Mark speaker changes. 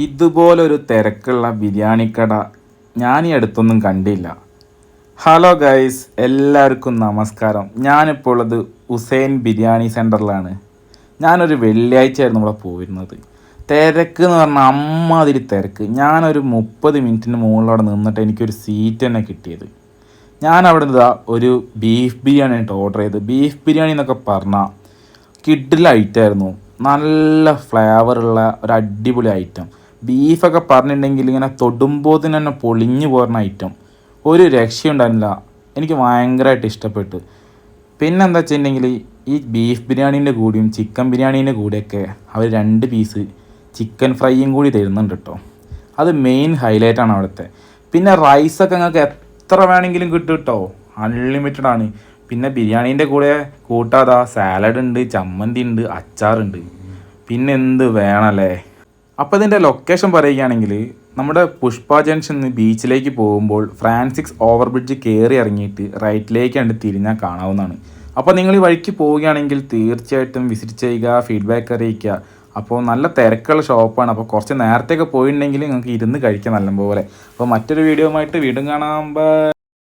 Speaker 1: ഇതുപോലൊരു തിരക്കുള്ള ബിരിയാണി കട ഞാൻ ഈ അടുത്തൊന്നും കണ്ടില്ല. ഹലോ ഗൈസ്, എല്ലാവർക്കും നമസ്കാരം. ഞാനിപ്പോൾ ഉള്ളത് ഹുസൈൻ ബിരിയാണി സെൻറ്ററിലാണ്. ഞാനൊരു വെള്ളിയാഴ്ചയായിരുന്നു ഇവിടെ പോയിരുന്നത്. തിരക്ക് എന്ന് പറഞ്ഞാൽ അമ്മാതിരി തിരക്ക്. ഞാനൊരു 30 മിനിറ്റിന് മുകളിൽ അവിടെ നിന്നിട്ട് എനിക്കൊരു സീറ്റ് തന്നെ കിട്ടിയത്. ഞാൻ അവിടെ നിന്ന് ഒരു ബീഫ് ബിരിയാണി ആയിട്ട് ഓർഡർ ചെയ്ത്. ബീഫ് ബിരിയാണി എന്നൊക്കെ പറഞ്ഞാൽ കിഡിൽ ഐറ്റമായിരുന്നു. നല്ല ഫ്ലേവറുള്ള ഒരു അടിപൊളി ഐറ്റം. ബീഫൊക്കെ പറഞ്ഞിട്ടുണ്ടെങ്കിൽ ഇങ്ങനെ തൊടുമ്പോത്തിന് തന്നെ പൊളിഞ്ഞു പോരുന്ന ഐറ്റം. ഒരു രക്ഷയുണ്ടായിരുന്നില്ല. എനിക്ക് ഭയങ്കരമായിട്ട് ഇഷ്ടപ്പെട്ടു. പിന്നെന്താ വെച്ചിട്ടുണ്ടെങ്കിൽ ഈ ബീഫ് ബിരിയാണീൻ്റെ കൂടിയും ചിക്കൻ ബിരിയാണീൻ്റെ കൂടെയൊക്കെ അവർ 2 പീസ് ചിക്കൻ ഫ്രൈയും കൂടി തരുന്നുണ്ട് കേട്ടോ. അത് മെയിൻ ഹൈലൈറ്റാണ് അവിടുത്തെ. പിന്നെ റൈസൊക്കെ നിങ്ങൾക്ക് എത്ര വേണമെങ്കിലും കിട്ടും കേട്ടോ. അൺലിമിറ്റഡ് ആണ്. പിന്നെ ബിരിയാണീൻ്റെ കൂടെ കൂട്ടാതാ സാലഡ് ഉണ്ട്, ചമ്മന്തി ഉണ്ട്, അച്ചാറുണ്ട്. പിന്നെ എന്ത് വേണമല്ലേ. അപ്പോൾ ഇതിൻ്റെ ലൊക്കേഷൻ പറയുകയാണെങ്കിൽ നമ്മുടെ പുഷ്പ ജംഗ്ഷൻ നിന്ന് ബീച്ചിലേക്ക് പോകുമ്പോൾ ഫ്രാൻസിക്സ് ഓവർ ബ്രിഡ്ജ് കയറി ഇറങ്ങിയിട്ട് റൈറ്റിലേക്ക് കണ്ട് തിരിഞ്ഞാൽ കാണാവുന്നതാണ്. അപ്പോൾ നിങ്ങൾ ഈ വഴിക്ക് പോവുകയാണെങ്കിൽ തീർച്ചയായിട്ടും വിസിറ്റ് ചെയ്യുക, ഫീഡ്ബാക്ക് അറിയിക്കുക. അപ്പോൾ നല്ല തിരക്കുള്ള ഷോപ്പാണ്. അപ്പോൾ കുറച്ച് നേരത്തെയൊക്കെ പോയിട്ടുണ്ടെങ്കിൽ നിങ്ങൾക്ക് ഇരുന്ന് കഴിക്കാം നല്ലപോലെ. അപ്പോൾ മറ്റൊരു വീഡിയോ ആയിട്ട് വീണ്ടും കാണാം. ബൈ.